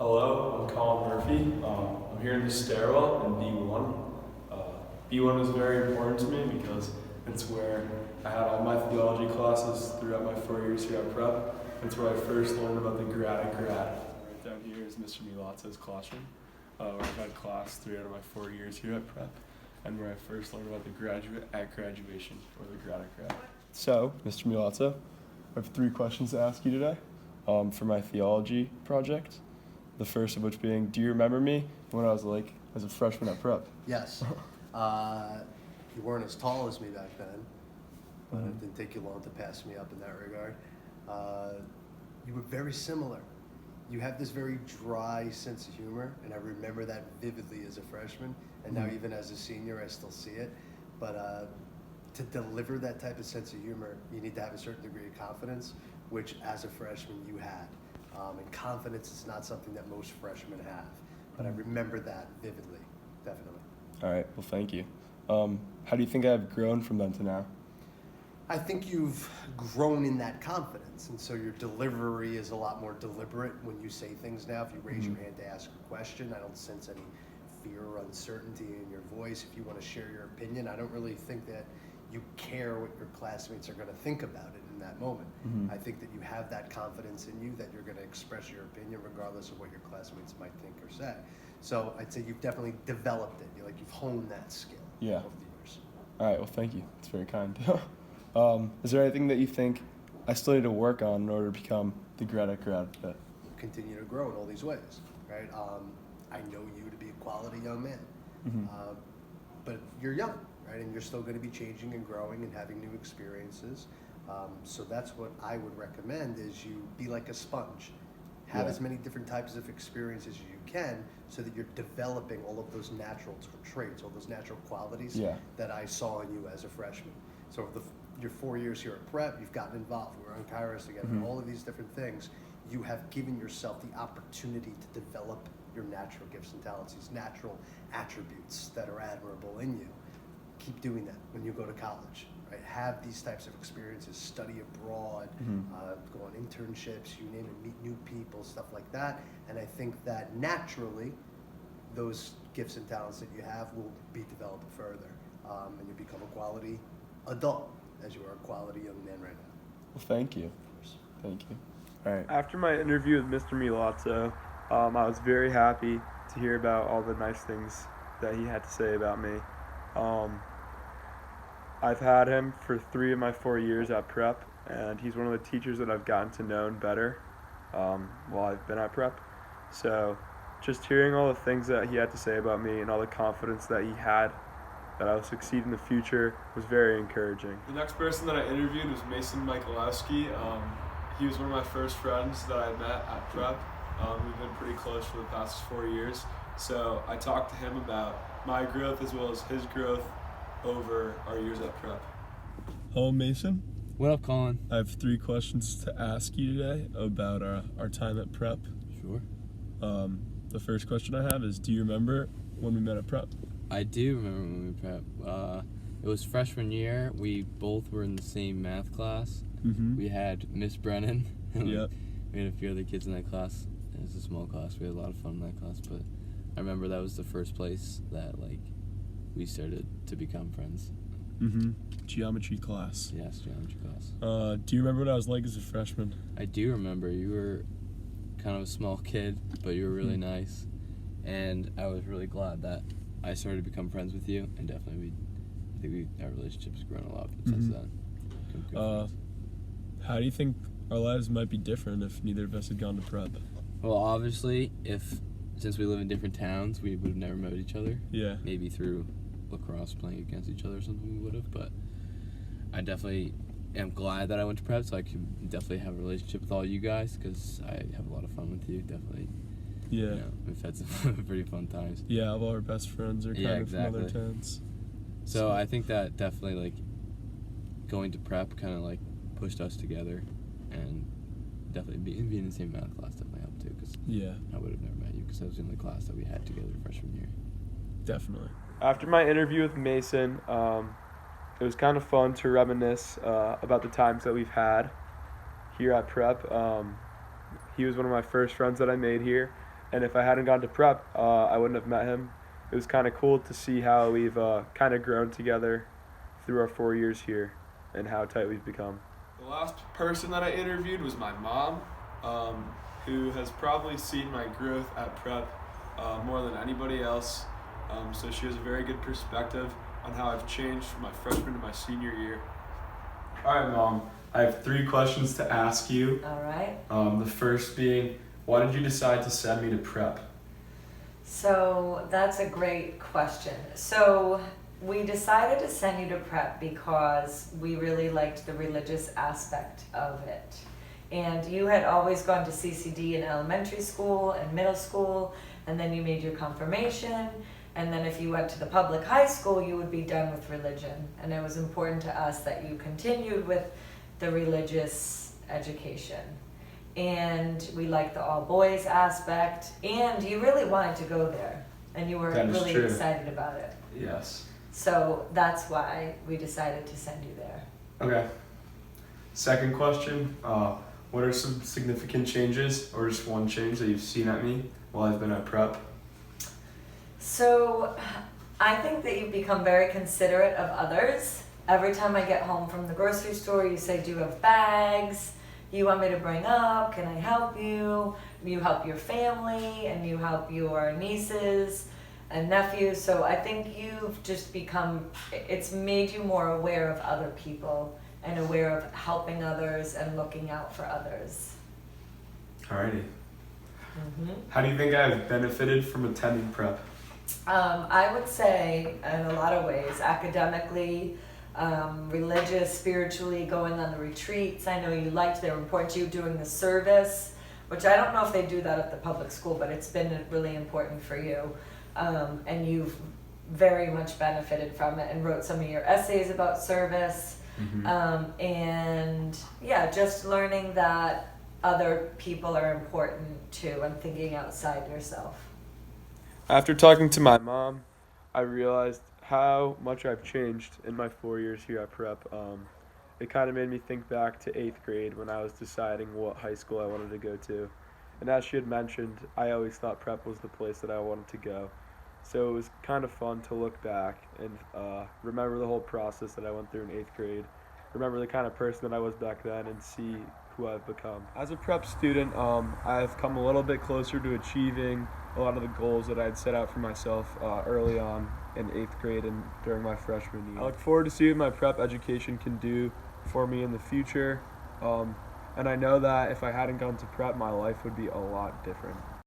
Hello, I'm Colin Murphy. I'm here in the stairwell in B1. B1 was very important to me because it's where I had all my theology classes throughout my 4 years here at Prep. It's where I first learned about the grad at grad. Right down here is Mr. Milatzo's classroom, where I've had class 3 out of my 4 years here at Prep, and where I first learned about the graduate at graduation, or the grad at grad. So, Mr. Milazzo, I have 3 questions to ask you today for my theology project. The first of which being, do you remember me when I was as a freshman at Prep? Yes. You weren't as tall as me back then, but it didn't take you long to pass me up in that regard. You were very similar. You have this very dry sense of humor, and I remember that vividly as a freshman, and now even as a senior, I still see it. But to deliver that type of sense of humor, you need to have a certain degree of confidence, which as a freshman you had. And confidence is not something that most freshmen have, but I remember that vividly, definitely. All right, well, thank you. How do you think I've grown from then to now? I think you've grown in that confidence, and so your delivery is a lot more deliberate when you say things now. If you raise your hand to ask a question, I don't sense any fear or uncertainty in your voice. If you want to share your opinion, I don't really think that you care what your classmates are going to think about it in that moment. I think that you have that confidence in you that you're going to express your opinion regardless of what your classmates might think or say. So I'd say you've definitely developed it. You've honed that skill over the years. All right, well, thank you. It's very kind. Is there anything that you think I still need to work on in order to become the grad at grad? Continue to grow in all these ways, right? I know you to be a quality young man, but you're young, right? And you're still going to be changing and growing and having new experiences. So that's what I would recommend is you be like a sponge. Have as many different types of experiences as you can so that you're developing all of those natural traits, all those natural qualities that I saw in you as a freshman. So your 4 years here at Prep, you've gotten involved. We were on Kairos together, all of these different things. You have given yourself the opportunity to develop your natural gifts and talents, these natural attributes that are admirable in you. Keep doing that when you go to college. Right? Have these types of experiences, study abroad, go on internships, you name it, meet new people, stuff like that. And I think that naturally, those gifts and talents that you have will be developed further. And you become a quality adult, as you are a quality young man right now. Well, thank you. Thank you. All right. After my interview with Mr. Milazzo, I was very happy to hear about all the nice things that he had to say about me. I've had him for 3 of my 4 years at Prep, and he's one of the teachers that I've gotten to know better while I've been at Prep. So just hearing all the things that he had to say about me and all the confidence that he had that I will succeed in the future was very encouraging. The next person that I interviewed was Mason Michalowski. He was one of my first friends that I met at Prep. We've been pretty close for the past 4 years. So I talked to him about my growth as well as his growth over our years at Prep. Hello, Mason. What up, Colin? I have 3 questions to ask you today about our time at Prep. Sure. The first question I have is, do you remember when we met at Prep? I do remember when we Prep. It was freshman year. We both were in the same math class. We had Miss Brennan. We had a few other kids in that class. It was a small class. We had a lot of fun in that class. But I remember that was the first place that we started to become friends. Geometry class. Yes, geometry class. Do you remember what I was like as a freshman? I do remember. You were kind of a small kid, but you were really nice. And I was really glad that I started to become friends with you. And definitely, I think our relationship has grown a lot since then. How do you think our lives might be different if neither of us had gone to Prep? Well, obviously, since we live in different towns, we would have never met each other. Yeah. Maybe through lacrosse playing against each other or something we would have, but I definitely am glad that I went to Prep so I could definitely have a relationship with all you guys because I have a lot of fun with you, definitely. Yeah. We've had some pretty fun times. Yeah, all our best friends are kind of from other towns. So I think that definitely going to Prep kind of pushed us together, and definitely being in the same math class definitely helped too because I would have never met you because I was in the class that we had together freshman year. Definitely. After my interview with Mason, it was kind of fun to reminisce about the times that we've had here at Prep. He was one of my first friends that I made here. And if I hadn't gone to prep, I wouldn't have met him. It was kind of cool to see how we've kind of grown together through our 4 years here and how tight we've become. The last person that I interviewed was my mom, who has probably seen my growth at prep more than anybody else. So she has a very good perspective on how I've changed from my freshman to my senior year. All right, Mom. I have 3 questions to ask you. All right. The first being, why did you decide to send me to prep? So that's a great question. So we decided to send you to prep because we really liked the religious aspect of it. And you had always gone to CCD in elementary school and middle school, and then you made your confirmation. And then if you went to the public high school, you would be done with religion. And it was important to us that you continued with the religious education. And we liked the all boys aspect, and you really wanted to go there, and you were really excited about it. Yes. So that's why we decided to send you there. Okay. Second question, what are some significant changes, or just one change that you've seen at me while I've been at prep? So I think that you've become very considerate of others. Every time I get home from the grocery store, you say, do you have bags you want me to bring up? Can I help you? You help your family, and you help your nieces and nephews. So I think you've just become, it's made you more aware of other people and aware of helping others and looking out for others. Alrighty. Mm-hmm. How do you think I've benefited from attending prep? I would say in a lot of ways, academically, religious, spiritually, going on the retreats. I know you liked, they were important to you, doing the service, which I don't know if they do that at the public school, but it's been really important for you. And you've very much benefited from it and wrote some of your essays about service. Mm-hmm. And yeah, just learning that other people are important too and thinking outside yourself. After talking to my mom, I realized how much I've changed in my 4 years here at prep. It kind of made me think back to 8th grade when I was deciding what high school I wanted to go to. And as she had mentioned, I always thought prep was the place that I wanted to go. So it was kind of fun to look back and remember the whole process that I went through in 8th grade, remember the kind of person that I was back then, and see who I've become. As a prep student, I've come a little bit closer to achieving a lot of the goals that I had set out for myself early on in 8th grade and during my freshman year. I look forward to seeing what my prep education can do for me in the future. And I know that if I hadn't gone to prep, my life would be a lot different.